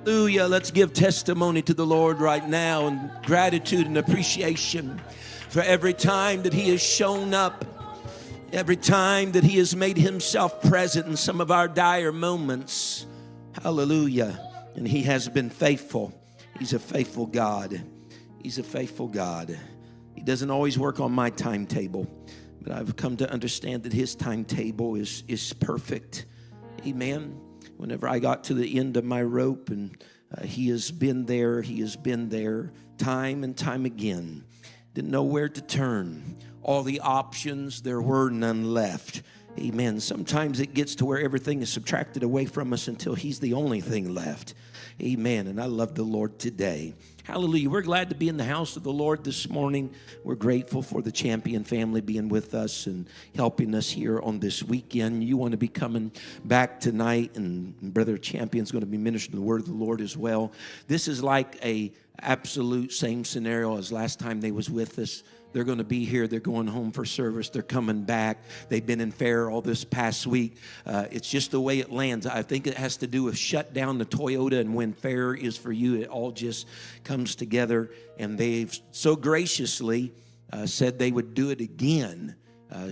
Hallelujah. Let's give testimony to the Lord right now and gratitude and appreciation for every time that He has shown up, every time that He has made Himself present in some of our dire moments. Hallelujah. And He has been faithful. He's a faithful God. He's a faithful God. He doesn't always work on my timetable, but I've come to understand that His timetable is perfect. Amen. Whenever I got to the end of my rope, and He has been there time and time again. Didn't know where to turn. All the options, there were none left. Amen. Sometimes it gets to where everything is subtracted away from us until He's the only thing left. Amen. And I love the Lord today. Hallelujah. We're glad to be in the house of the Lord this morning. We're grateful for the Champion family being with us and helping us here on this weekend. You want to be coming back tonight, and Brother Champion's going to be ministering the word of the Lord as well. This is like a absolute same scenario as last time they was with us. They're going to be here. They're going home for service. They're coming back. They've been in fair all this past week. It's just the way it lands. I think it has to do with shut down the Toyota, and when fair is for you, it all just comes together. And they've so graciously said they would do it again.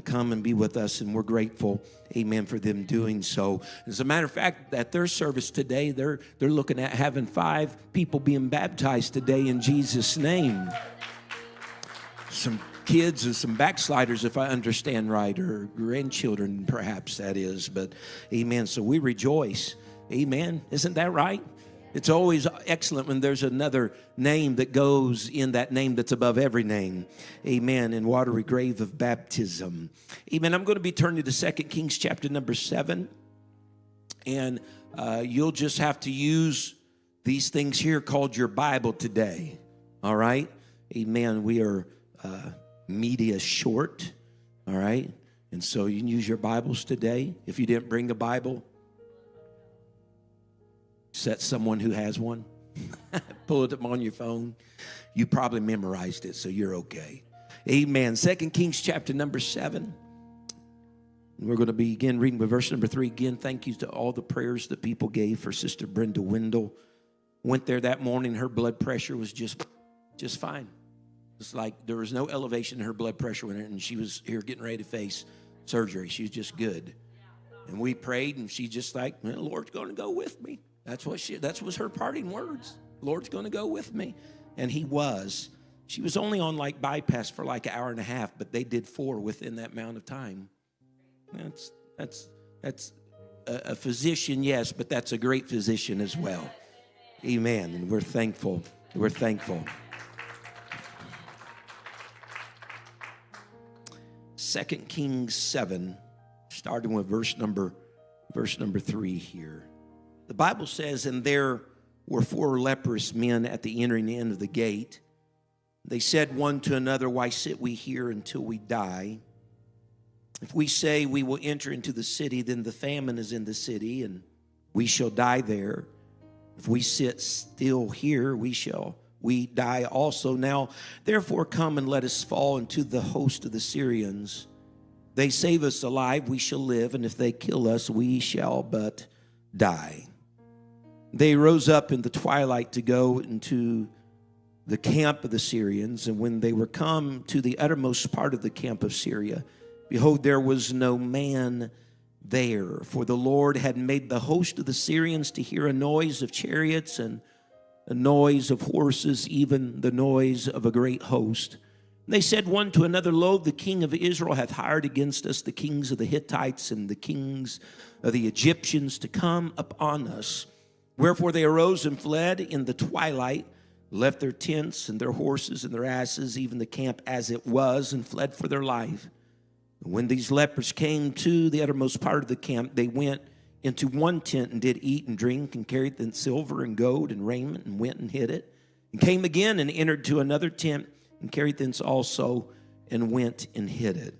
Come and be with us, and we're grateful, amen, for them doing so. As a matter of fact, at their service today, they're looking at having 5 people being baptized today in Jesus' name. Some kids and some backsliders, if I understand right, or grandchildren, perhaps that is. But amen. So we rejoice. Amen. Isn't that right? It's always excellent when there's another name that goes in that name that's above every name. Amen. In watery grave of baptism. Amen. I'm going to be turning to 2 Kings chapter number 7. And you'll just have to use these things here called your Bible today. All right? Amen. We are media short, all right? And so you can use your Bibles today. If you didn't bring a Bible, set someone who has one. Pull it up on your phone. You probably memorized it, so you're okay. Amen. 2 Kings chapter number 7. We're going to begin reading with verse number 3. Again, thank you to all the prayers that people gave for Sister Brenda Wendell. Went there that morning. Her blood pressure was just fine. It's like there was no elevation in her blood pressure in it, and she was here getting ready to face surgery. She was just good. And we prayed, and she just like, well, the Lord's going to go with me. That was her parting words. Lord's going to go with me. And He was. She was only on like bypass for like an hour and a half, but they did 4 within that amount of time. That's a physician, yes, but that's a great physician as well. Amen. And we're thankful. We're thankful. 2 Kings 7, starting with verse number 3 here. The Bible says, and there were 4 leprous men at the entering in of the gate. They said one to another, why sit we here until we die? If we say we will enter into the city, then the famine is in the city, and we shall die there. If we sit still here, we die also. Now, therefore, come and let us fall into the host of the Syrians. They save us alive, we shall live, and if they kill us, we shall but die. They rose up in the twilight to go into the camp of the Syrians, and when they were come to the uttermost part of the camp of Syria, behold, there was no man there, for the Lord had made the host of the Syrians to hear a noise of chariots and a noise of horses, even the noise of a great host. They said one to another, lo, the king of Israel hath hired against us the kings of the Hittites and the kings of the Egyptians to come upon us. Wherefore they arose and fled in the twilight, left their tents and their horses and their asses, even the camp as it was, and fled for their life. And when these lepers came to the uttermost part of the camp, they went into one tent and did eat and drink, and carried thence silver and gold and raiment, and went and hid it, and came again and entered to another tent and carried thence also and went and hid it.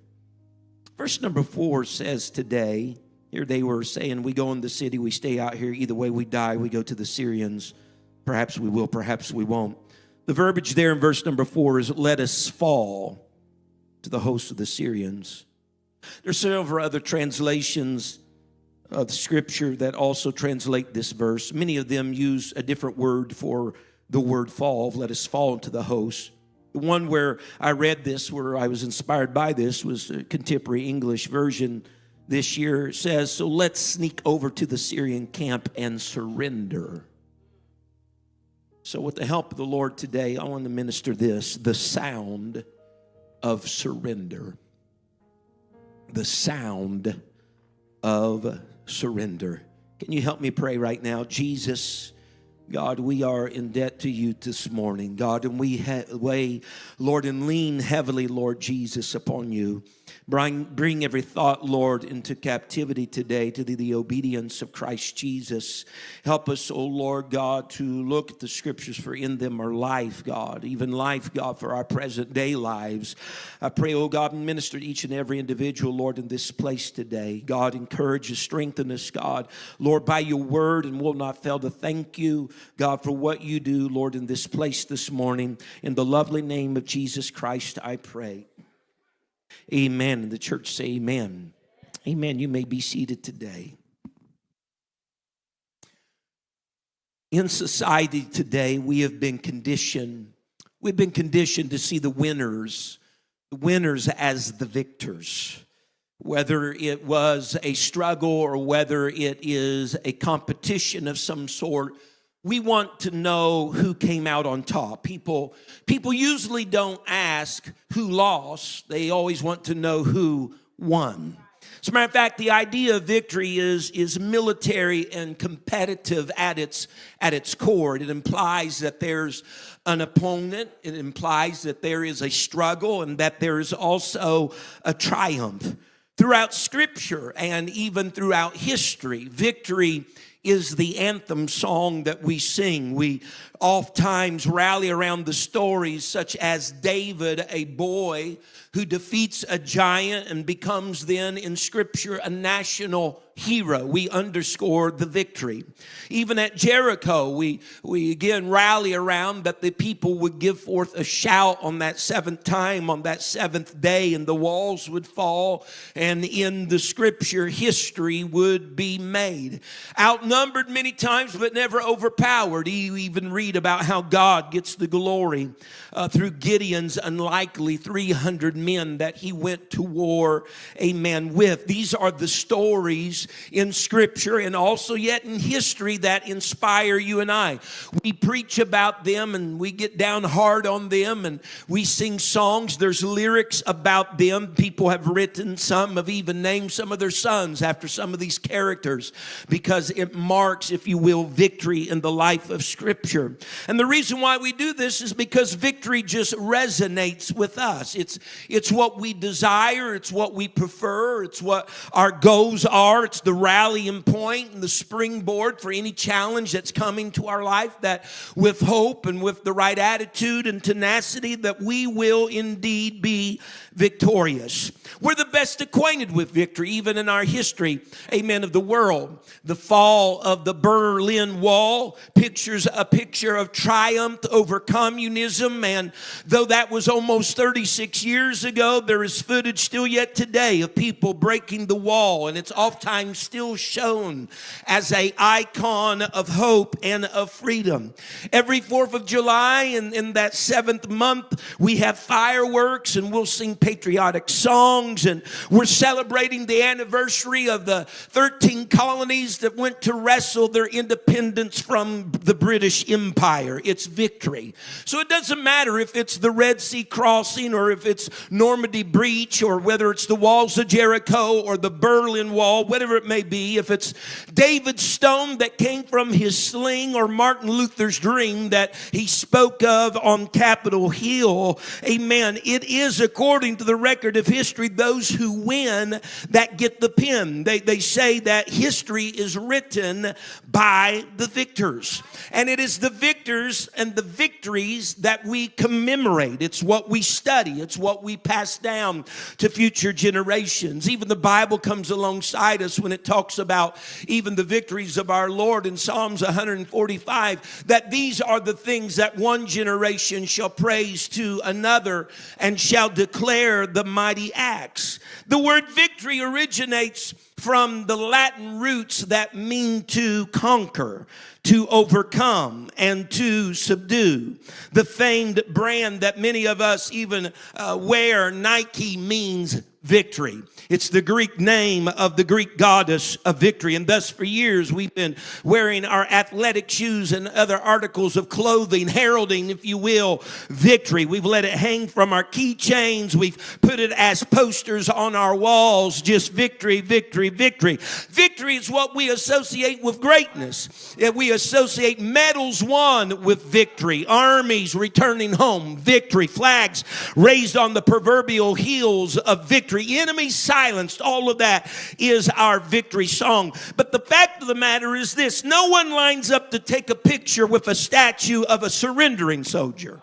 Verse number 4 says today, here they were saying, we go in the city, we stay out here, either way we die, we go to the Syrians. Perhaps we will, perhaps we won't. The verbiage there in verse number 4 is, let us fall to the host of the Syrians. There's several other translations of Scripture that also translate this verse. Many of them use a different word for the word fall. Let us fall into the host. The one where I read this, where I was inspired by this, was a contemporary English version this year. It says, so let's sneak over to the Syrian camp and surrender. So with the help of the Lord today, I want to minister this, the sound of surrender. The sound of surrender. Can you help me pray right now? Jesus, God, we are in debt to you this morning, God, and we weigh, Lord, and lean heavily, Lord Jesus, upon you. Bring every thought, Lord, into captivity today to the obedience of Christ Jesus. Help us, oh Lord God, to look at the Scriptures, for in them are life, God, even life, God, for our present day lives. I pray, oh God, minister to each and every individual, Lord, in this place today. God, encourage us, strengthen us, God, Lord, by your word, and will not fail to thank you, God, for what you do, Lord, in this place this morning. In the lovely name of Jesus Christ, I pray. Amen. And the church say amen. Amen. You may be seated today. In society today, we have been conditioned. We've been conditioned to see the winners as the victors. Whether it was a struggle or whether it is a competition of some sort, we want to know who came out on top. People usually don't ask who lost. They always want to know who won. As a matter of fact, the idea of victory is military and competitive at its core. It implies that there's an opponent. It implies that there is a struggle and that there is also a triumph. Throughout Scripture and even throughout history, victory is the anthem song that we sing. We oftentimes rally around the stories such as David, a boy who defeats a giant and becomes then in Scripture a national hero. We underscore the victory. Even at Jericho, we again rally around that the people would give forth a shout on that seventh time, on that seventh day, and the walls would fall, and in the Scripture, history would be made. Outnumbered many times, but never overpowered. You even read about how God gets the glory through Gideon's unlikely 300 men that he went to war, amen, with. These are the stories in Scripture and also yet in history that inspire you and I. We preach about them and we get down hard on them and we sing songs. There's lyrics about them. People have written, some have even named some of their sons after some of these characters because it marks, if you will, victory in the life of Scripture. And the reason why we do this is because victory just resonates with us. It's what we desire. It's what we prefer. It's what our goals are. It's the rallying point and the springboard for any challenge that's coming to our life, that with hope and with the right attitude and tenacity that we will indeed be victorious. We're the best acquainted with victory, even in our history, amen, of the world. The fall of the Berlin Wall pictures a picture of triumph over communism, and though that was almost 36 years ago, there is footage still yet today of people breaking the wall, and it's oftentimes still shown as an icon of hope and of freedom. Every 4th of July in that 7th month, we have fireworks and we'll sing patriotic songs, and we're celebrating the anniversary of the 13 colonies that went to wrestle their independence from the British Empire. It's victory. So it doesn't matter if it's the Red Sea crossing or if it's Normandy Breach or whether it's the walls of Jericho or the Berlin Wall, whatever it may be, if it's David's stone that came from his sling or Martin Luther's dream that he spoke of on Capitol Hill, amen, it is, according to the record of history, those who win that get the pen. They say that history is written by the victors. And it is the victors and the victories that we commemorate. It's what we study. It's what we pass down to future generations. Even the Bible comes alongside us when it talks about even the victories of our Lord in Psalms 145, that these are the things that one generation shall praise to another and shall declare the mighty acts. The word victory originates from the Latin roots that mean to conquer, to overcome, and to subdue. The famed brand that many of us even wear, Nike, means victory. It's the Greek name of the Greek goddess of victory. And thus for years we've been wearing our athletic shoes and other articles of clothing, heralding, if you will, victory. We've let it hang from our keychains. We've put it as posters on our walls, just victory, victory, victory. Victory is what we associate with greatness. We associate medals won with victory, armies returning home, victory, flags raised on the proverbial heels of victory, enemies silenced. All of that is our victory song. But the fact of the matter is this: no one lines up to take a picture with a statue of a surrendering soldier.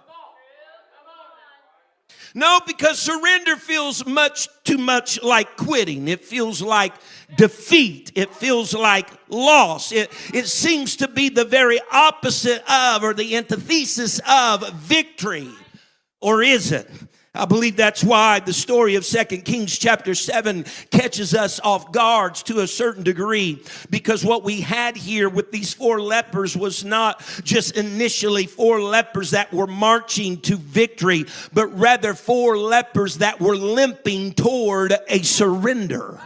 No, because surrender feels much too much like quitting. It feels like defeat. It feels like loss. It seems to be the very opposite of, or the antithesis of, victory. Or is it? I believe that's why the story of 2 Kings chapter 7 catches us off guard to a certain degree, because what we had here with these 4 lepers was not just initially 4 lepers that were marching to victory, but rather 4 lepers that were limping toward a surrender.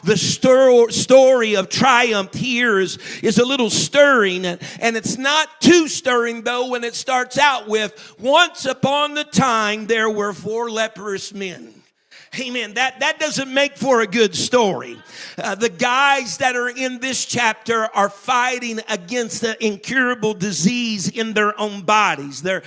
The story of triumph here is a little stirring, and it's not too stirring though when it starts out with, once upon a time there were 4 leprous men. Amen. That doesn't make for a good story. The guys that are in this chapter are fighting against the incurable disease in their own bodies. Their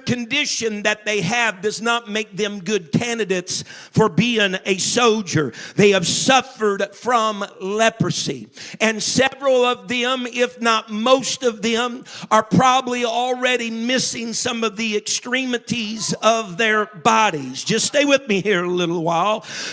condition that they have does not make them good candidates for being a soldier. They have suffered from leprosy. And several of them, if not most of them, are probably already missing some of the extremities of their bodies. Just stay with me here a little while.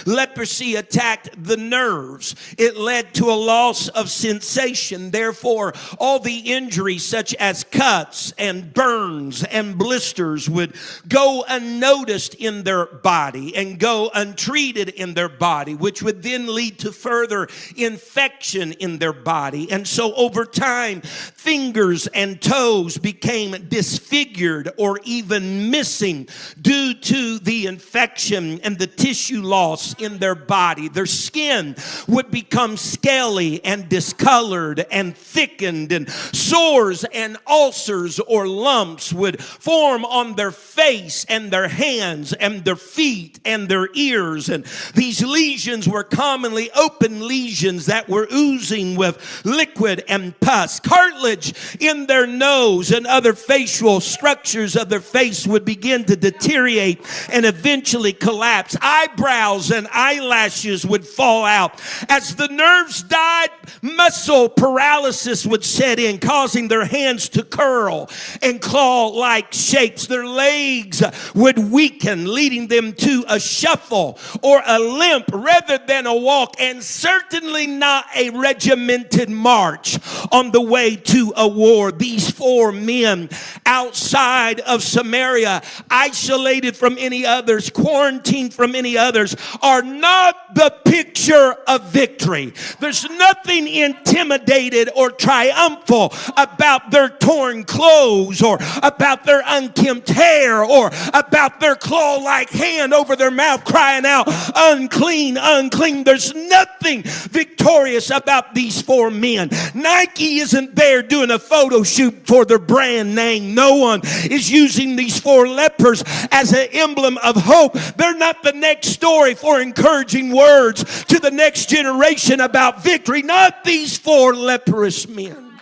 Leprosy attacked the nerves. It led to a loss of sensation. Therefore, all the injuries such as cuts and burns and blisters would go unnoticed in their body and go untreated in their body, which would then lead to further infection in their body. And so over time, fingers and toes became disfigured or even missing due to the infection and the tissue loss in their body. Their skin would become scaly and discolored and thickened, and sores and ulcers or lumps would form on their face and their hands and their feet and their ears. And these lesions were commonly open lesions that were oozing with liquid and pus. Cartilage in their nose and other facial structures of their face would begin to deteriorate and eventually collapse. Eyebrows and eyelashes would fall out. As the nerves died, muscle paralysis would set in, causing their hands to curl and claw-like shapes. Their legs would weaken, leading them to a shuffle or a limp rather than a walk, and certainly not a regimented march on the way to a war. These 4 men outside of Samaria, isolated from any others, quarantined from any others, are not the picture of victory. There's nothing intimidated or triumphal about their torn clothes or about their unkempt hair or about their claw-like hand over their mouth crying out, unclean, unclean. There's nothing victorious about these 4 men. Nike isn't there doing a photo shoot for their brand name. No one is using these 4 lepers as an emblem of hope. They're not the next story for encouraging words to the next generation about victory. Not these 4 leprous men.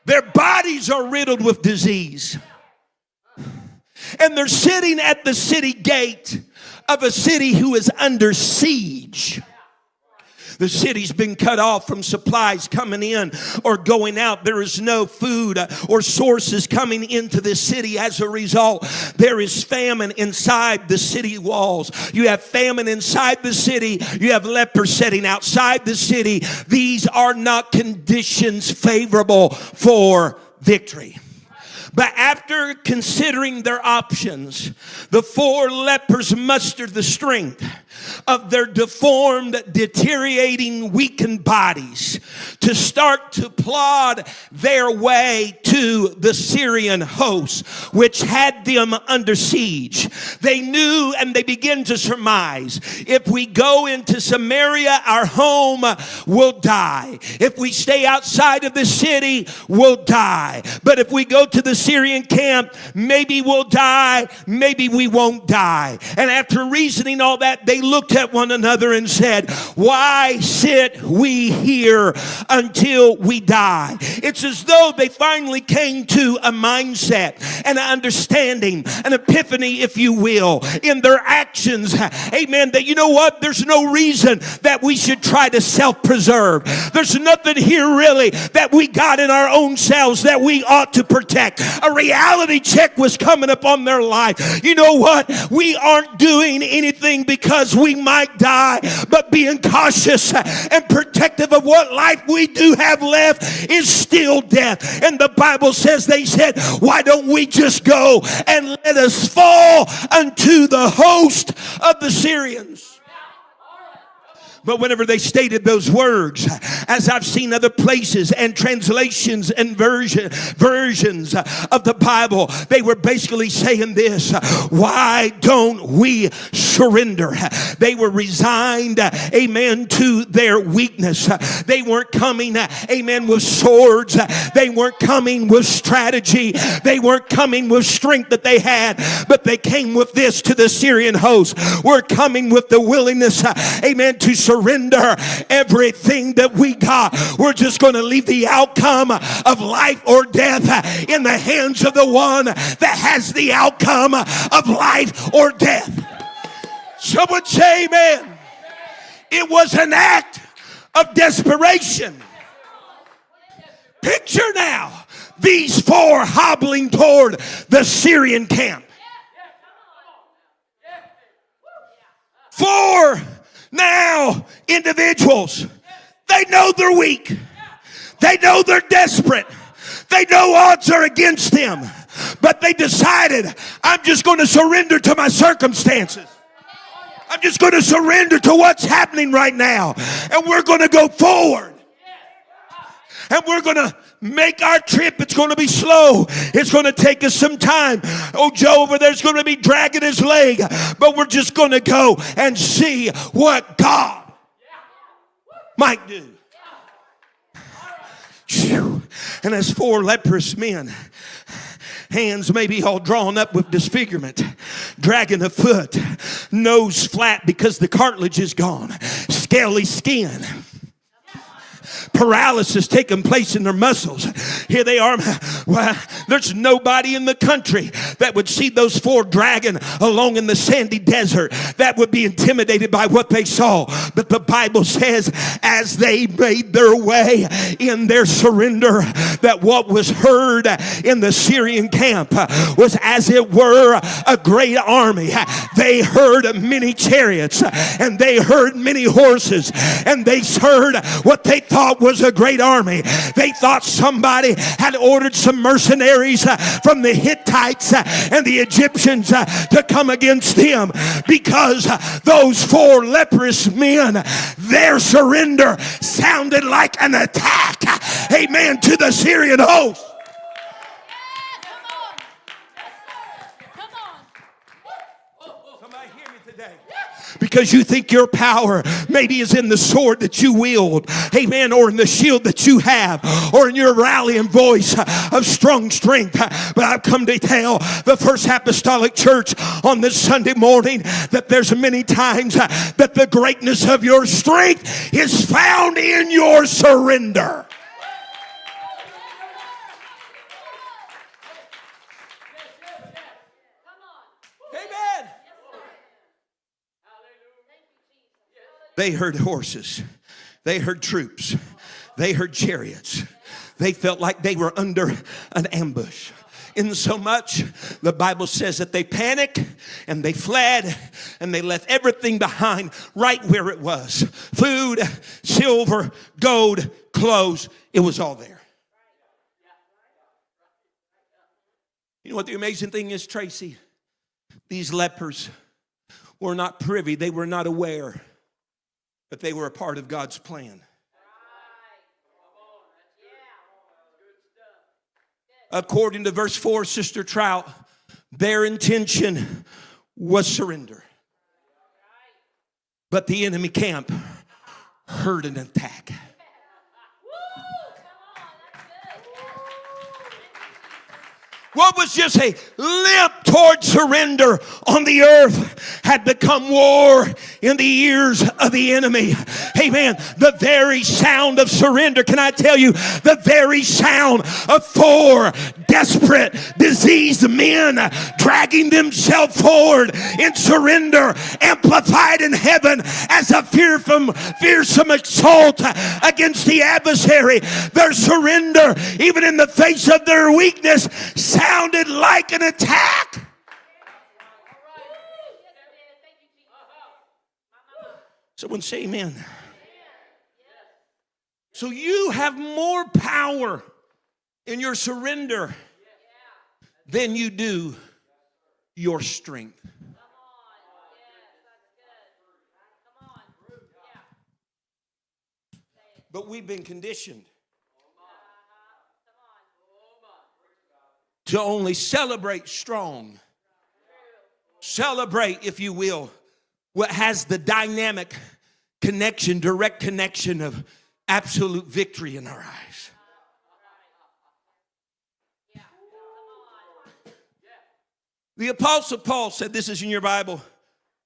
Their bodies are riddled with disease. And they're sitting at the city gate of a city who is under siege. The city's been cut off from supplies coming in or going out. There is no food or sources coming into this city. As a result, there is famine inside the city walls. You have famine inside the city. You have lepers setting outside the city. These are not conditions favorable for victory. But after considering their options, the 4 lepers mustered the strength of their deformed, deteriorating, weakened bodies to start to plod their way to the Syrian host, which had them under siege. They knew and they began to surmise, if we go into Samaria, our home will die. If we stay outside of the city, we'll die. But if we go to the Syrian camp, maybe we'll die, maybe we won't die. And after reasoning all that, they looked at one another and said, why sit we here until we die? It's as though they finally came to a mindset and an understanding, an epiphany, if you will, in their actions. Amen. That you know what? There's no reason that we should try to self-preserve. There's nothing here really that we got in our own selves that we ought to protect. A reality check was coming upon their life. You know what? We aren't doing anything because we might die, but being cautious and protective of what life we do have left is still death. And the Bible says, they said, why don't we just go and let us fall unto the host of the Syrians? But whenever they stated those words, as I've seen other places and translations and versions of the Bible, they were basically saying this: why don't we surrender? They were resigned, amen, to their weakness. They weren't coming, amen, with swords. They weren't coming with strategy. They weren't coming with strength that they had, but they came with this to the Syrian host. We're coming with the willingness, amen, to surrender everything that we got. We're just going to leave the outcome of life or death in the hands of the one that has the outcome of life or death. Someone say amen. It was an act of desperation. Picture now these 4 hobbling toward the Syrian camp. 4 now individuals. They know they're weak. They know they're desperate. They know odds are against them. But they decided, I'm just going to surrender to my circumstances. I'm just going to surrender to what's happening right now. And we're going to go forward. And we're going to make our trip. It's going to be slow. It's going to take us some time. Oh, Joe over there's going to be dragging his leg. But we're just going to go and see what God might do. And as 4 leprous men, hands maybe all drawn up with disfigurement, dragging a foot, nose flat because the cartilage is gone, scaly skin, paralysis taking place in their muscles. Here they are. Well, there's nobody in the country that would see those 4 dragging along in the sandy desert that would be intimidated by what they saw. But the Bible says as they made their way in their surrender, that what was heard in the Syrian camp was as it were a great army. They heard many chariots and they heard many horses and they heard what they thought was a great army. They thought somebody had ordered some mercenaries from the Hittites and the Egyptians to come against them, because those 4 leprous men, their surrender sounded like an attack, amen, to the Syrian host. Because you think your power maybe is in the sword that you wield, amen, or in the shield that you have, or in your rallying voice of strong strength. But I've come to tell the First Apostolic Church on this Sunday morning that there's many times that the greatness of your strength is found in your surrender. They heard horses. They heard troops. They heard chariots. They felt like they were under an ambush. In so much, the Bible says that they panicked and they fled and they left everything behind right where it was. Food, silver, gold, clothes, it was all there. You know what the amazing thing is, Tracy? These lepers were not privy, they were not aware, but they were a part of God's plan. According to verse 4, Sister Trout, their intention was surrender. But the enemy camp heard an attack. What was just a limp toward surrender on the earth had become war in the ears of the enemy. Amen. The very sound of surrender, can I tell you, the very sound of four desperate, diseased men dragging themselves forward in surrender, amplified in heaven as a fearsome assault against the adversary. Their surrender, even in the face of their weakness, sounded like an attack. Someone say amen. So you have more power in your surrender than you do your strength. But we've been conditioned to only celebrate strong. Celebrate, if you will, what has the dynamic connection, direct connection of absolute victory in our eyes. The Apostle Paul said, this is in your Bible,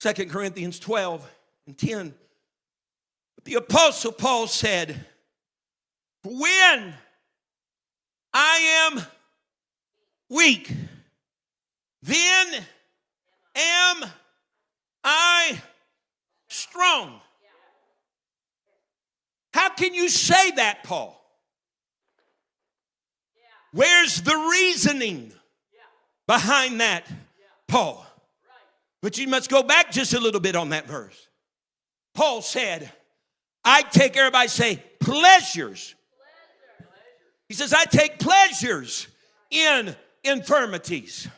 2 Corinthians 12 and 10. But the Apostle Paul said, when I am weak, then am I strong. How can you say that, Paul? Where's the reasoning behind that, Paul? But you must go back just a little bit on that verse. Paul said, I take, everybody say, pleasures. He says, I take pleasures in infirmities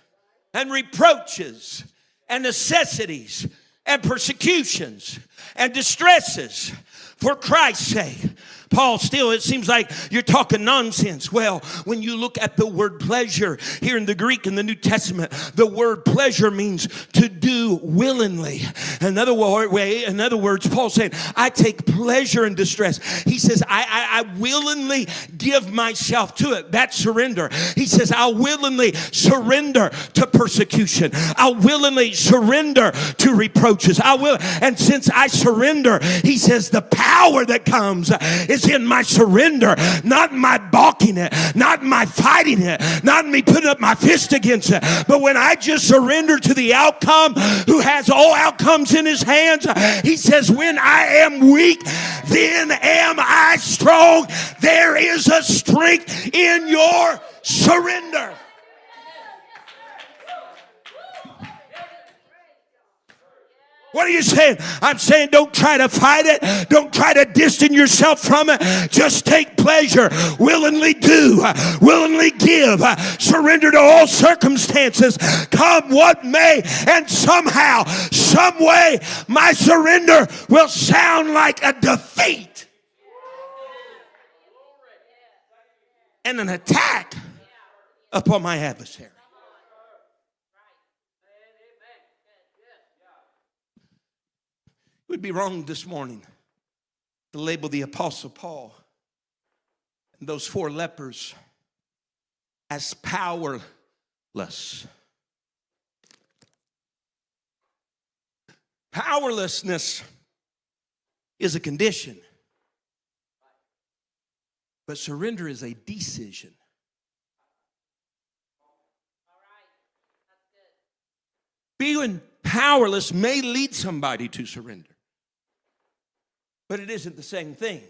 and reproaches and necessities and persecutions and distresses for Christ's sake. Paul, still, it seems like you're talking nonsense. Well, when you look at the word pleasure here in the Greek in the New Testament, the word pleasure means to do willingly. In other words, Paul said, I take pleasure in distress. He says, I willingly give myself to it. That's surrender. He says, I'll willingly surrender to persecution. I'll willingly surrender to reproaches. And since I surrender, he says, the power that comes is in my surrender, not my balking it, not my fighting it, not me putting up my fist against it. But when I just surrender to the outcome, who has all outcomes in his hands, he says, when I am weak, then am I strong. There is a strength in your surrender. What are you saying? I'm saying don't try to fight it. Don't try to distance yourself from it. Just take pleasure. Willingly do. Willingly give. Surrender to all circumstances. Come what may. And somehow, some way, my surrender will sound like a defeat and an attack upon my adversary. It would be wrong this morning to label the Apostle Paul and those four lepers as powerless. Powerlessness is a condition, but surrender is a decision. Being powerless may lead somebody to surrender. but it isn't the same thing.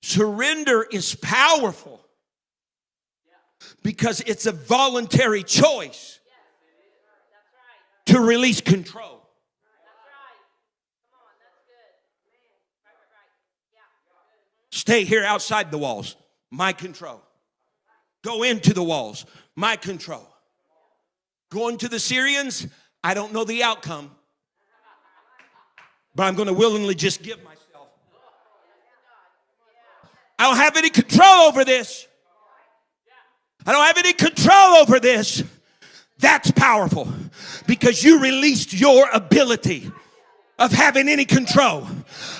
Surrender is powerful because it's a voluntary choice to release control. Stay here outside the walls, my control. Go into the walls, my control. Going to the Syrians, I don't know the outcome, but I'm going to willingly just give myself. I don't have any control over this. I don't have any control over this. That's powerful because you released your ability of having any control,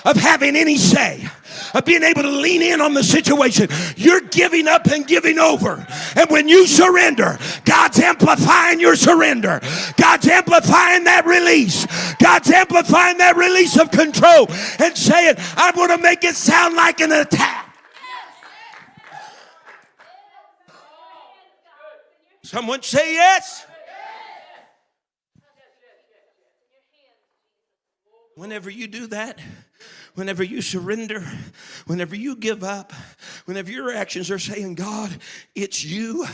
of having any say, of being able to lean in on the situation. You're giving up and giving over. And when you surrender, God's amplifying your surrender. God's amplifying that release. God's amplifying that release of control and saying, I'm going to make it sound like an attack. Someone say yes. Whenever you do that, whenever you surrender, whenever you give up, whenever your actions are saying, God, it's you.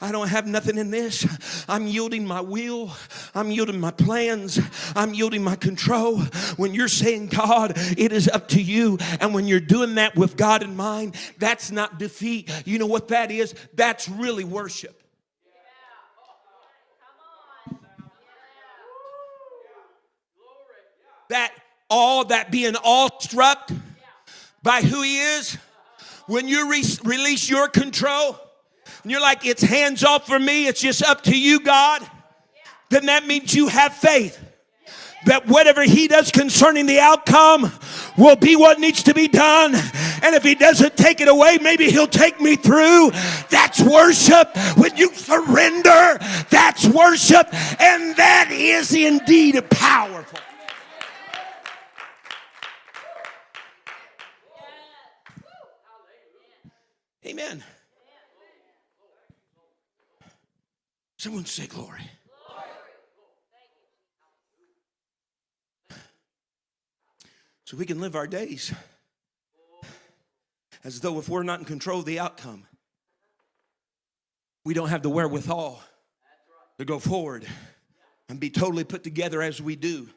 I don't have nothing in this. I'm yielding my will. I'm yielding my plans. I'm yielding my control. When you're saying, God, it is up to you. And when you're doing that with God in mind, that's not defeat. You know what that is? That's really worship. That being awestruck by who he is, when you release your control, and you're like, it's hands off for me, it's just up to you, God, then that means you have faith that whatever he does concerning the outcome will be what needs to be done. And if he doesn't take it away, maybe he'll take me through. That's worship. When you surrender, that's worship. And that is indeed powerful. Amen. Someone say glory. So we can live our days as though if we're not in control of the outcome, we don't have the wherewithal to go forward and be totally put together as we do,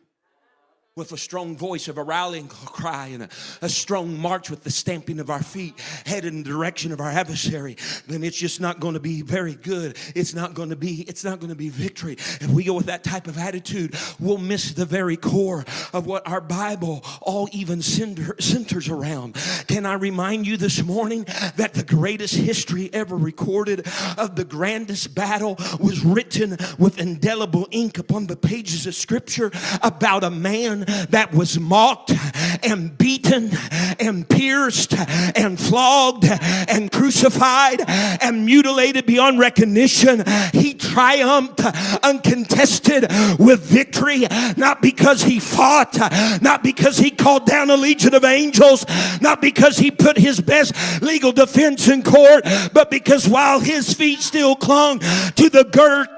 with a strong voice of a rallying cry and a strong march with the stamping of our feet headed in the direction of our adversary, then it's just not going to be very good. It's not going to be victory. If we go with that type of attitude, we'll miss the very core of what our Bible all even centers around. Can I remind you this morning that the greatest history ever recorded of the grandest battle was written with indelible ink upon the pages of Scripture about a man that was mocked and beaten and pierced and flogged and crucified and mutilated beyond recognition. He triumphed uncontested with victory, not because he fought, not because he called down a legion of angels, not because he put his best legal defense in court, but because while his feet still clung to the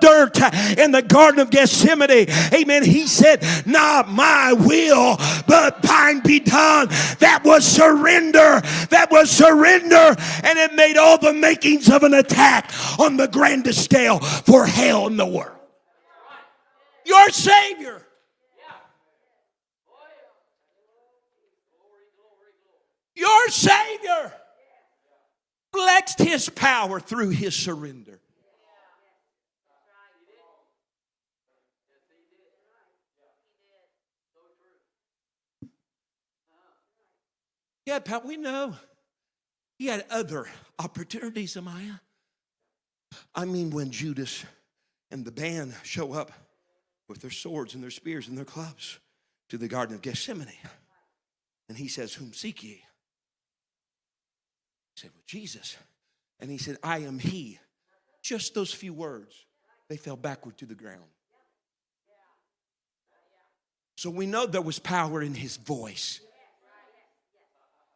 dirt in the Garden of Gethsemane, amen, he said, not my will, but thine be done. That was surrender. That was surrender. And it made all the makings of an attack on the grandest scale for hell in the world. Your Savior. Your Savior flexed his power through his surrender. Yeah, Pat, we know he had other opportunities, Amaya. I mean, when Judas and the band show up with their swords and their spears and their clubs to the Garden of Gethsemane, and he says, whom seek ye? He said, well, Jesus. And he said, I am he. Just those few words, they fell backward to the ground. So we know there was power in his voice.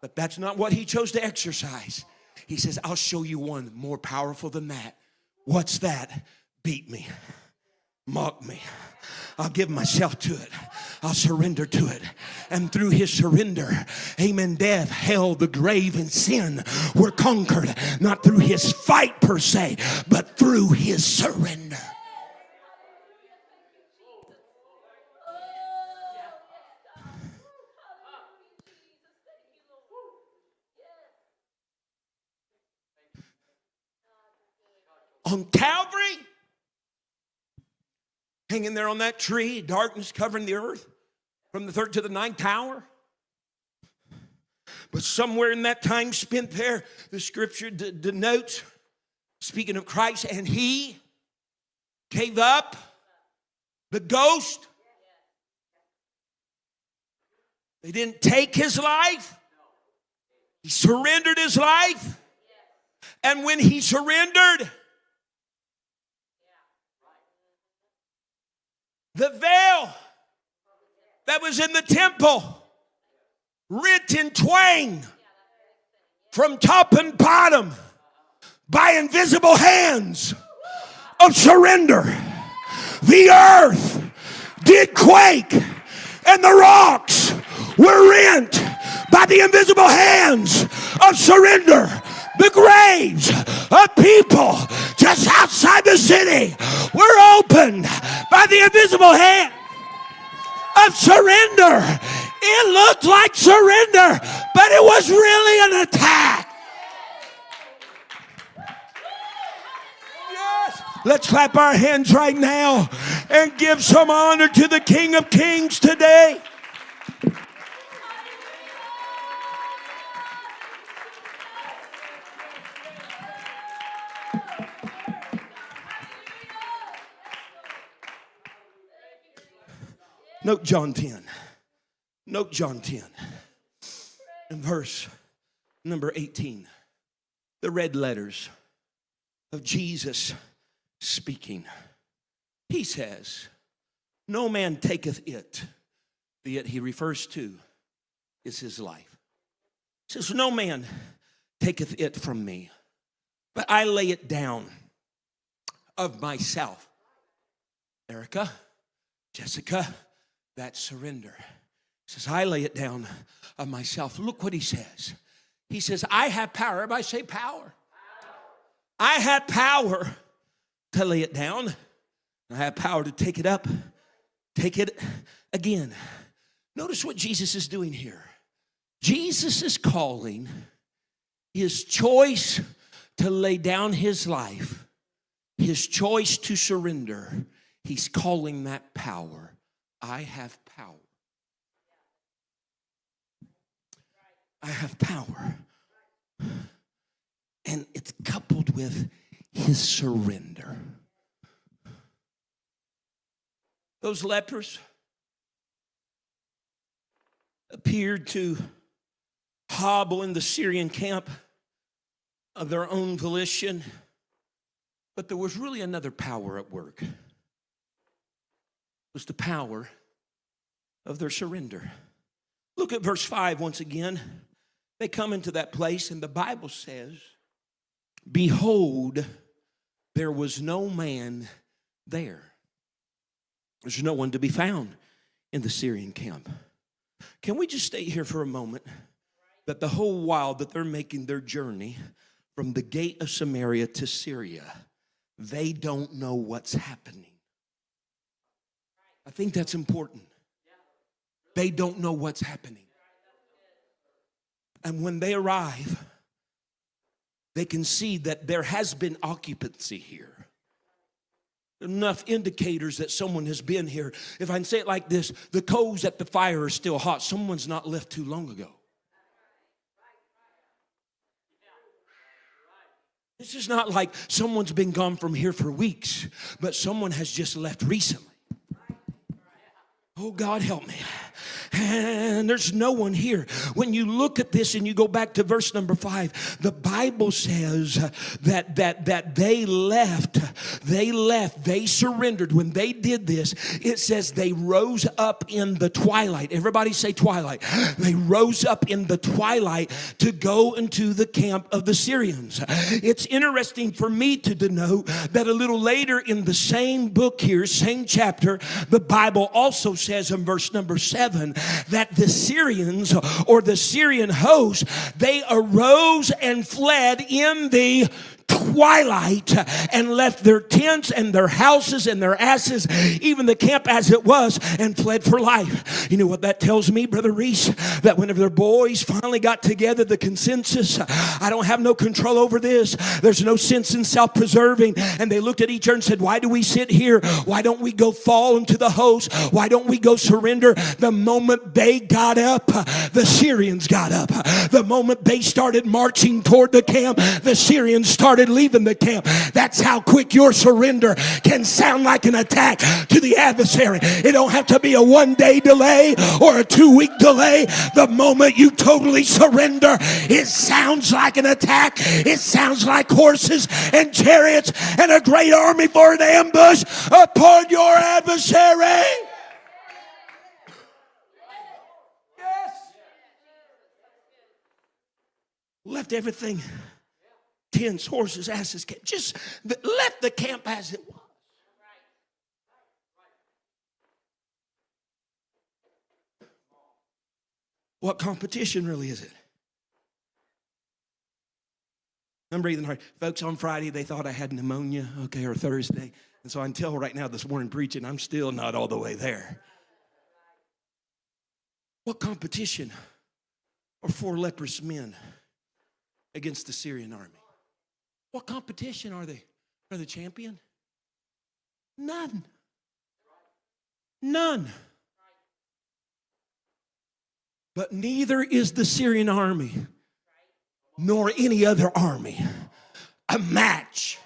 But that's not what he chose to exercise. He says, I'll show you one more powerful than that. What's that? Beat me. mock me. I'll give myself to it. I'll surrender to it. And through his surrender, amen, death, hell, the grave, and sin were conquered. Not through his fight per se, but through his surrender. On Calvary, hanging there on that tree, darkness covering the earth from the third to the ninth hour. But somewhere in that time spent there, the scripture denotes, speaking of Christ, and he gave up the ghost. They didn't take his life. He surrendered his life. And when he surrendered, the veil that was in the temple rent in twain from top and bottom by invisible hands of surrender. The earth did quake and the rocks were rent by the invisible hands of surrender. The graves of people just outside the city were opened by the invisible hand of surrender. It looked like surrender, but it was really an attack. Yes. Let's clap our hands right now and give some honor to the King of Kings today. Note John 10. Note John 10. In verse number 18. The red letters of Jesus speaking. He says, no man taketh it. The it he refers to is his life. He says, no man taketh it from me, but I lay it down of myself. Erica, Jessica, that surrender. He says, I lay it down of myself. Look what he says. He says, I have power. Everybody say power. I have power to lay it down. I have power to take it up, take it again. Notice what Jesus is doing here. Jesus is calling his choice to lay down his life, his choice to surrender. He's calling that power. I have power. I have power. And it's coupled with his surrender. Those lepers appeared to hobble in the Syrian camp of their own volition, but there was really another power at work. It was the power of their surrender. Look at verse 5 once again. They come into that place, and the Bible says, behold, there was no man there. There's no one to be found in the Syrian camp. Can we just stay here for a moment? That the whole while that they're making their journey from the gate of Samaria to Syria, they don't know what's happening. I think that's important. They don't know what's happening. And when they arrive, they can see that there has been occupancy here. Enough indicators that someone has been here. If I can say it like this, the coals at the fire are still hot. Someone's not left too long ago. This is not like someone's been gone from here for weeks, but someone has just left recently. Oh, God, help me. and there's no one here. When you look at this and you go back to verse number 5, the Bible says that they left, they surrendered. When they did this, it says they rose up in the twilight. Everybody say twilight. They rose up in the twilight to go into the camp of the Syrians. It's interesting for me to denote that a little later in the same book here, same chapter, the Bible also says in verse number 7 that the Syrians, or the Syrian host, they arose and fled in the twilight and left their tents and their houses and their asses, even the camp as it was, and fled for life. You know what that tells me, Brother Reese? That whenever their boys finally got together, the consensus, I don't have no control over this. There's no sense in self-preserving. And they looked at each other and said, why do we sit here? Why don't we go fall into the host? Why don't we go surrender? The moment they got up, the Syrians got up. The moment they started marching toward the camp, the Syrians started leaving the camp. That's how quick your surrender can sound like an attack to the adversary. It don't have to be a 1-day delay or a 2-week delay. The moment you totally surrender, it sounds like an attack. It sounds like horses and chariots and a great army for an ambush upon your adversary. Yes. Left everything. Tents, horses, asses, just left the camp as it was. What competition really is it? I'm breathing hard. Folks, on Friday, they thought I had pneumonia, or Thursday. And so until right now this morning preaching, I'm still not all the way there. What competition are 4 leprous men against the Syrian army? What competition are they? Are they champion? None. None. But neither is the Syrian army, nor any other army, a match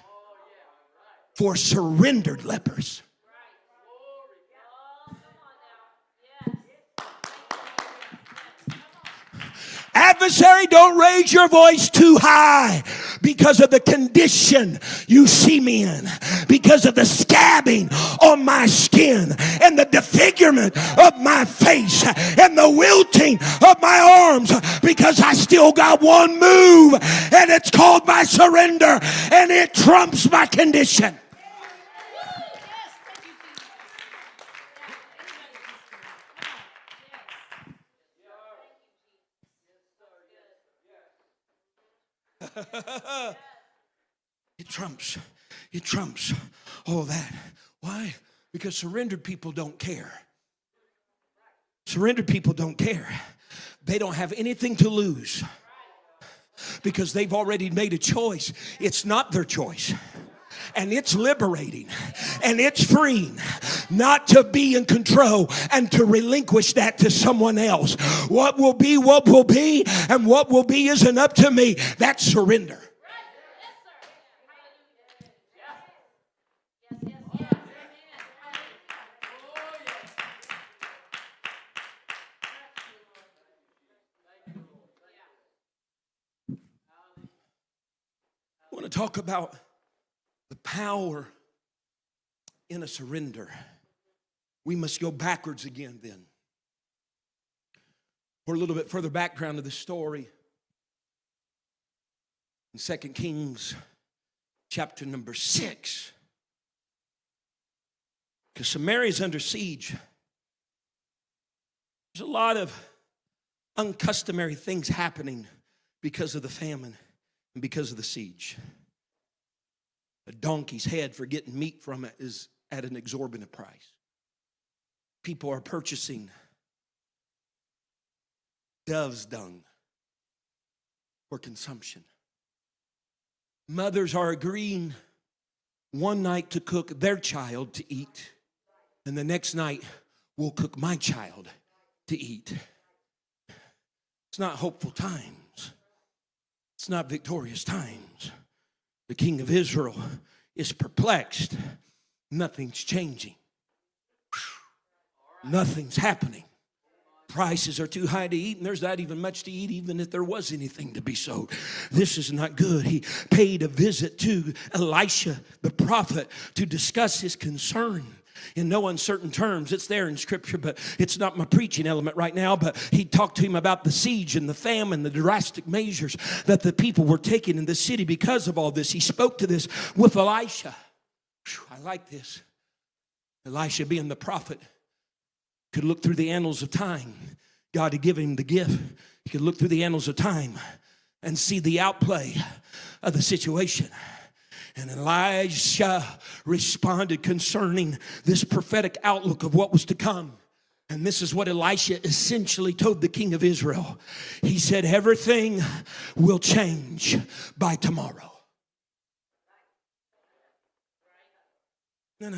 for surrendered lepers. Adversary, don't raise your voice too high because of the condition you see me in, because of the scabbing on my skin and the disfigurement of my face and the wilting of my arms, because I still got one move, and it's called my surrender, and it trumps my condition. It trumps all that. Why? Because surrendered people don't care. Surrendered people don't care. They don't have anything to lose because they've already made a choice. It's not their choice. And it's liberating and it's freeing not to be in control and to relinquish that to someone else. What will be, and what will be isn't up to me. That's surrender. I want to talk about the power in a surrender. We must go backwards again then. For a little bit further background of the story. In 2 Kings chapter number 6. Because Samaria is under siege. There's a lot of uncustomary things happening because of the famine and because of the siege. A donkey's head for getting meat from it is at an exorbitant price. People are purchasing dove's dung for consumption. Mothers are agreeing one night to cook their child to eat, and the next night we'll cook my child to eat. It's not hopeful times. It's not victorious times. The king of Israel is perplexed. Nothing's changing. Nothing's happening. Prices are too high to eat, and there's not even much to eat, even if there was anything to be sold. This is not good. He paid a visit to Elisha, the prophet, to discuss his concern. In no uncertain terms, it's there in Scripture, but it's not my preaching element right now. But he talked to him about the siege and the famine, the drastic measures that the people were taking in the city because of all this. He spoke to this with Elisha. I like this. Elisha, being the prophet, could look through the annals of time. God had given him the gift. He could look through the annals of time and see the outplay of the situation. And Elisha responded concerning this prophetic outlook of what was to come. And this is what Elisha essentially told the king of Israel. He said, everything will change by tomorrow. No.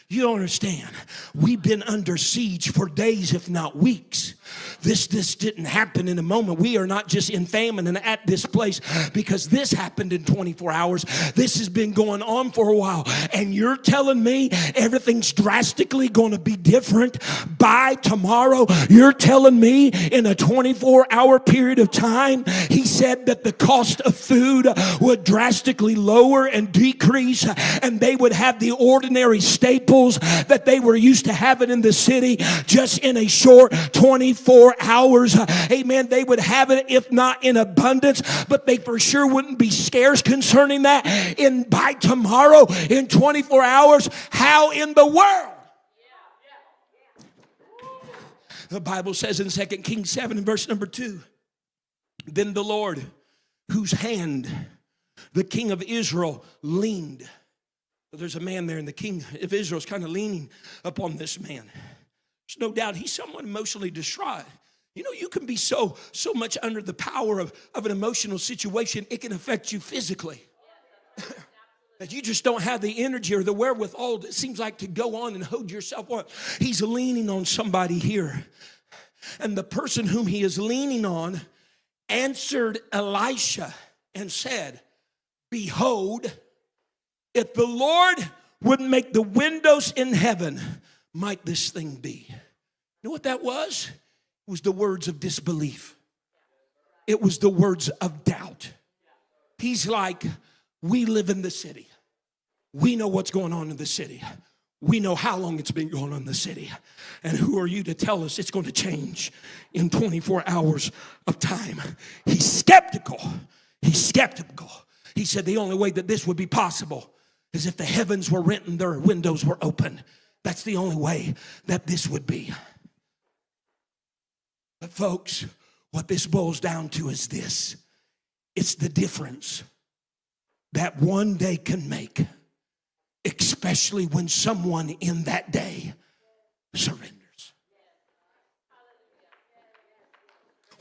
You don't understand. We've been under siege for days, if not weeks. This didn't happen in a moment. We are not just in famine and at this place because this happened in 24 hours. This has been going on for a while. And you're telling me everything's drastically going to be different by tomorrow? You're telling me in a 24-hour period of time, he said that the cost of food would drastically lower and decrease, and they would have the ordinary staples that they were used to having in the city just in a short 24 hours. Amen. They would have it, if not in abundance, but they for sure wouldn't be scarce concerning that. By tomorrow, in 24 hours, how in the world? The Bible says in 2 Kings 7 and verse number 2, then the Lord, whose hand the king of Israel leaned. There's a man there, and the king of Israel is kind of leaning upon this man. There's no doubt he's somewhat emotionally distraught. You know, you can be so much under the power of an emotional situation, it can affect you physically. That you just don't have the energy or the wherewithal, it seems like, to go on and hold yourself up. He's leaning on somebody here. And the person whom he is leaning on answered Elisha and said, behold, if the Lord would make the windows in heaven, might this thing be? You know what that was? It was the words of disbelief. It was the words of doubt. He's like, we live in the city. We know what's going on in the city. We know how long it's been going on in the city. And who are you to tell us it's going to change in 24 hours of time? He's skeptical. He's skeptical. He said the only way that this would be possible is if the heavens were rent and their windows were open. That's the only way that this would be. But folks, what this boils down to is this. It's the difference that one day can make, especially when someone in that day surrenders.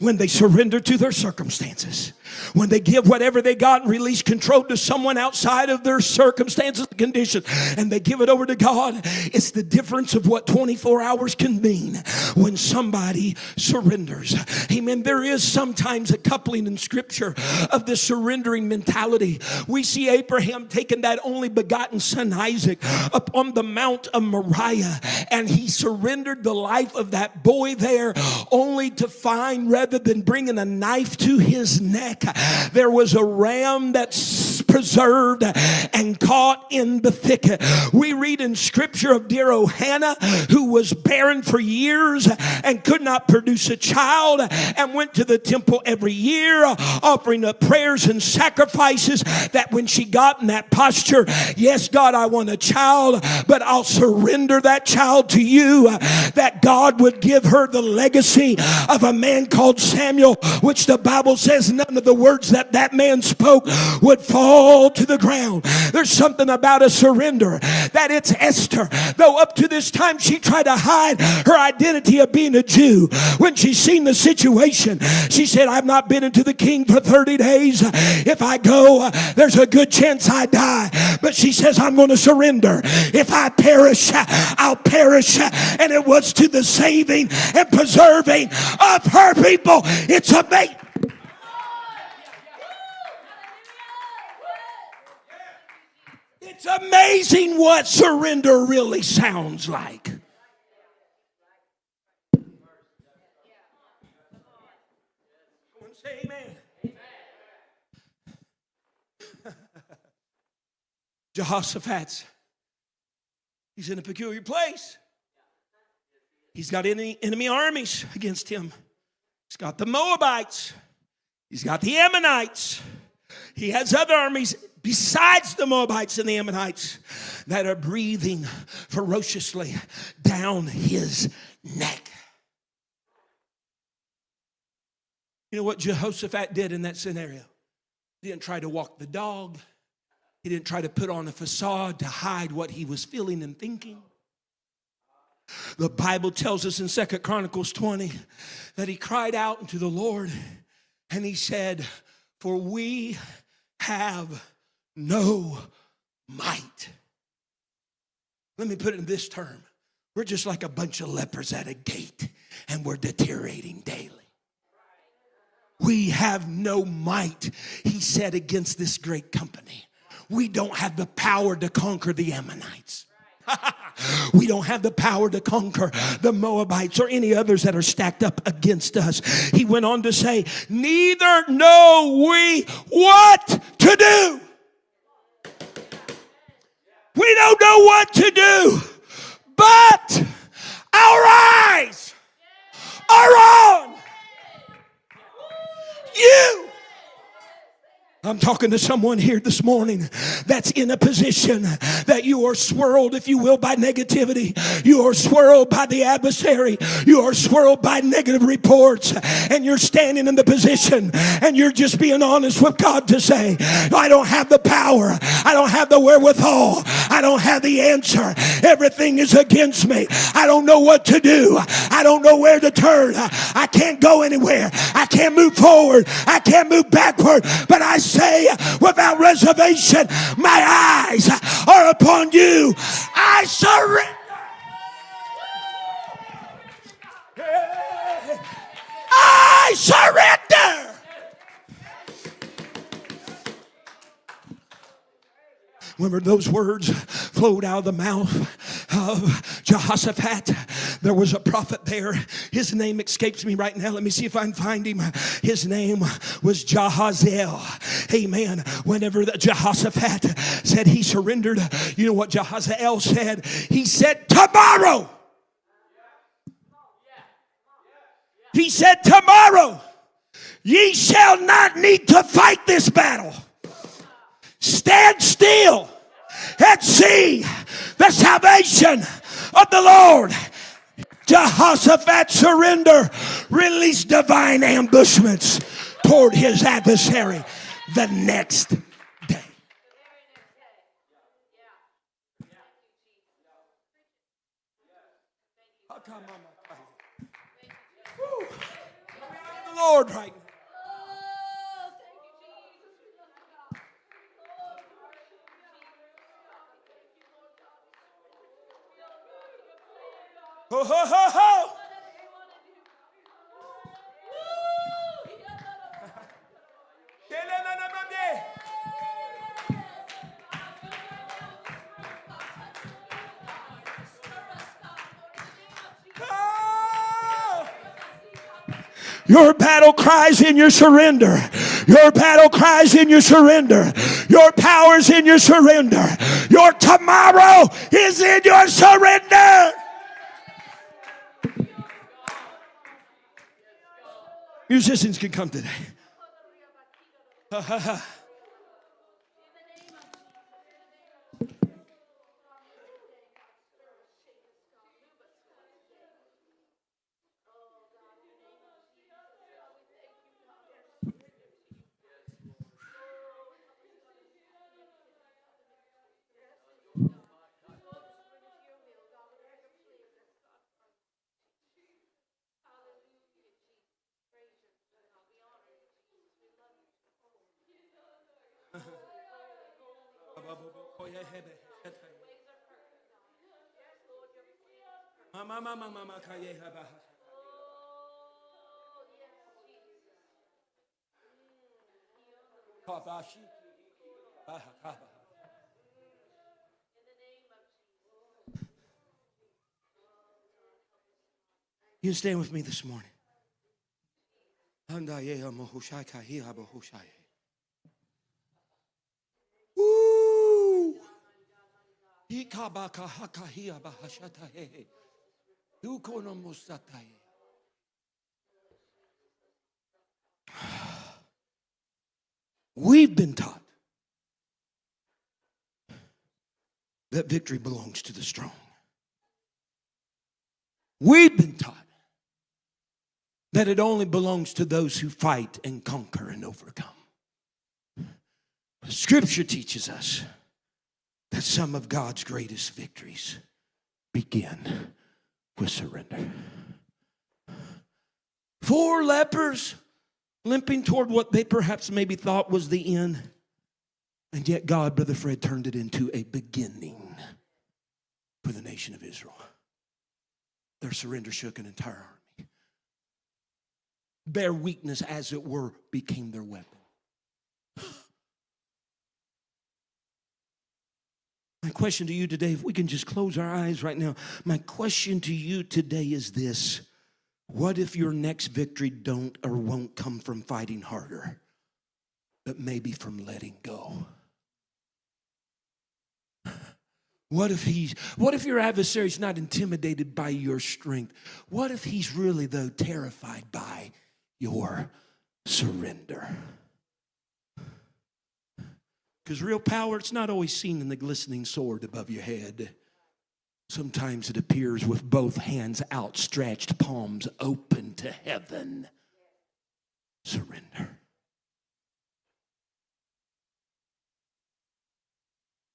When they surrender to their circumstances, when they give whatever they got and release control to someone outside of their circumstances and conditions, and they give it over to God, it's the difference of what 24 hours can mean when somebody surrenders. Amen. There is sometimes a coupling in Scripture of the surrendering mentality. We see Abraham taking that only begotten son Isaac up on the Mount of Moriah, and he surrendered the life of that boy there, only to find, rather than bringing a knife to his neck, there was a ram that's preserved and caught in the thicket. We read in Scripture of dear O Hannah, who was barren for years and could not produce a child, and went to the temple every year offering up prayers and sacrifices, that when she got in that posture, yes, God, I want a child, but I'll surrender that child to you, that God would give her the legacy of a man called Samuel, which the Bible says none of the words that that man spoke would fall to the ground. There's something about a surrender that it's Esther. Though up to this time she tried to hide her identity of being a Jew, when she seen the situation, she said, I've not been into the king for 30 days. If I go, there's a good chance I die. But she says, I'm going to surrender. If I perish, I'll perish. And it was to the saving and preserving of her people. It's amazing. It's amazing what surrender really sounds like. Say amen. Jehoshaphat, he's in a peculiar place. He's got enemy armies against him. He's got the Moabites. He's got the Ammonites. He has other armies besides the Moabites and the Ammonites that are breathing ferociously down his neck. You know what Jehoshaphat did in that scenario? He didn't try to walk the dog. He didn't try to put on a facade to hide what he was feeling and thinking. The Bible tells us in 2 Chronicles 20 that he cried out unto the Lord and he said, for we have no might. Let me put it in this term. We're just like a bunch of lepers at a gate and we're deteriorating daily. We have no might, he said, against this great company. We don't have the power to conquer the Ammonites. We don't have the power to conquer the Moabites or any others that are stacked up against us. He went on to say, neither know we what to do. We don't know what to do, but our eyes are on you. I'm talking to someone here this morning that's in a position that you are swirled, if you will, by negativity. You are swirled by the adversary. You are swirled by negative reports. And you're standing in the position and you're just being honest with God to say, I don't have the power. I don't have the wherewithal. I don't have the answer. Everything is against me. I don't know what to do. I don't know where to turn. I can't go anywhere. I can't move forward. I can't move backward. But I say without reservation, my eyes are upon you. I surrender. I surrender. Remember, those words flowed out of the mouth of Jehoshaphat. There was a prophet there. His name escapes me right now. Let me see if I can find him. His name was Jahaziel. Amen. Whenever Jehoshaphat said he surrendered, you know what Jahaziel said? He said, tomorrow. He said, tomorrow ye shall not need to fight this battle. Stand still and see the salvation of the Lord. Jehoshaphat surrender released divine ambushments toward his adversary the next day. The Lord right now. Ho, ho, ho, ho. Your battle cries in your surrender. Your battle cries in your surrender. Your power's in your surrender. Your tomorrow is in your surrender. Musicians can come today. You stand with me this morning. Woo! We've been taught that victory belongs to the strong. We've been taught that it only belongs to those who fight and conquer and overcome. Scripture teaches us that some of God's greatest victories begin with surrender. 4 lepers limping toward what they perhaps maybe thought was the end. And yet God, Brother Fred, turned it into a beginning for the nation of Israel. Their surrender shook an entire army. Their weakness, as it were, became their weapon. My question to you today, if we can just close our eyes right now, my question to you today is this. What if your next victory don't or won't come from fighting harder, but maybe from letting go? What if your adversary's not intimidated by your strength? What if he's really, though, terrified by your surrender? Because real power, it's not always seen in the glistening sword above your head. Sometimes it appears with both hands outstretched, palms open to heaven. Surrender.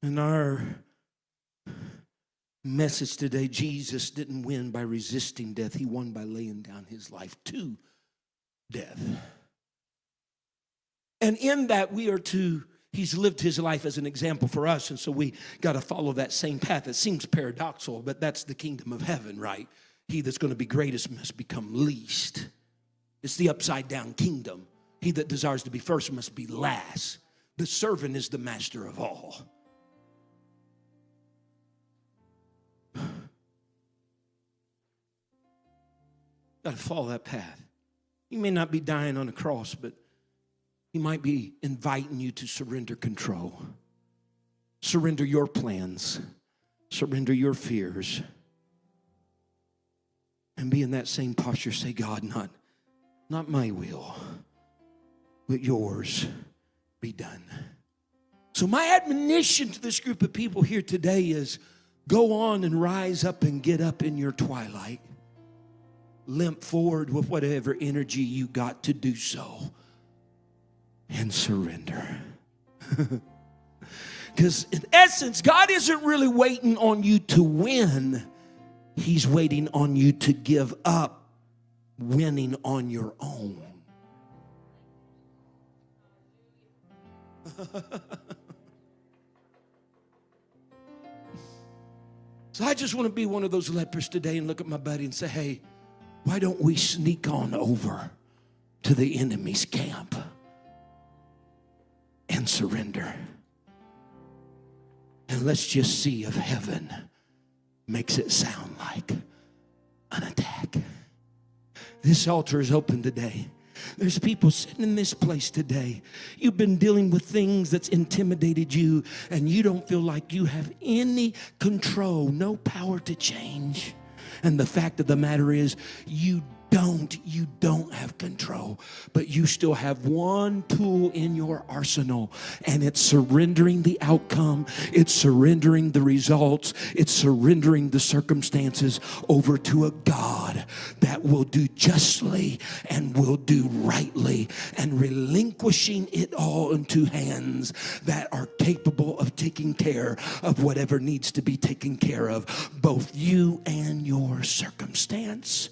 In our message today, Jesus didn't win by resisting death. He won by laying down his life to death. And in that he's lived his life as an example for us, and so we got to follow that same path. It seems paradoxical, but that's the kingdom of heaven, right? He that's going to be greatest must become least. It's the upside down kingdom. He that desires to be first must be last. The servant is the master of all. Got to follow that path. You may not be dying on a cross, but he might be inviting you to surrender control. Surrender your plans. Surrender your fears. And be in that same posture. Say, God, not my will, but yours be done. So my admonition to this group of people here today is go on and rise up and get up in your twilight. Limp forward with whatever energy you got to do so. And surrender. Because in essence, God isn't really waiting on you to win. He's waiting on you to give up winning on your own. So I just want to be one of those lepers today and look at my buddy and say, hey, why don't we sneak on over to the enemy's camp and surrender? And let's just see if heaven makes it sound like an attack. This altar is open today. There's people sitting in this place today. You've been dealing with things that's intimidated you, and you don't feel like you have any control, no power to change. And the fact of the matter is, you don't have control, but you still have one tool in your arsenal, and it's surrendering the outcome, it's surrendering the results, it's surrendering the circumstances over to a God that will do justly and will do rightly, and relinquishing it all into hands that are capable of taking care of whatever needs to be taken care of, both you and your circumstance.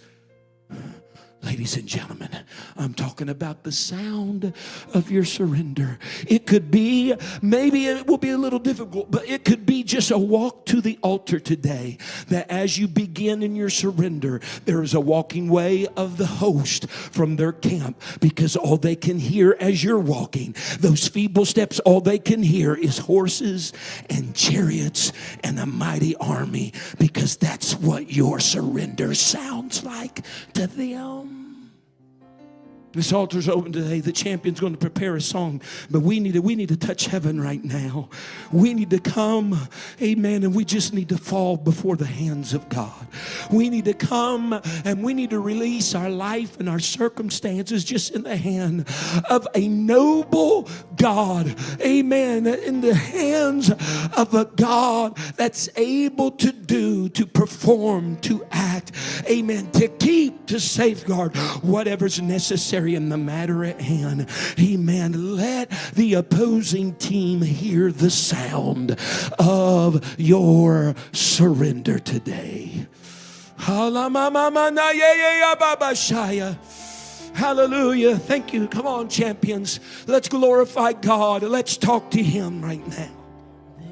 Ladies and gentlemen, I'm talking about the sound of your surrender. It could be, maybe it will be a little difficult, but it could be just a walk to the altar today, that as you begin in your surrender, there is a walking way of the host from their camp, because all they can hear as you're walking, those feeble steps, all they can hear is horses and chariots and a mighty army, because that's what your surrender sounds like to them. This altar's open today. The champion's going to prepare a song, but we need to touch heaven right now. We need to come, amen, and we just need to fall before the hands of God. We need to come and we need to release our life and our circumstances just in the hand of a noble God, amen, in the hands of a God that's able to do, to perform, to act, amen, to keep, to safeguard whatever's necessary in the matter at hand. Amen. Let the opposing team hear the sound of your surrender today. Hallelujah. Thank you. Come on, champions. Let's glorify God. Let's talk to Him right now.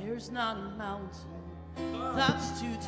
There's not a mountain that's too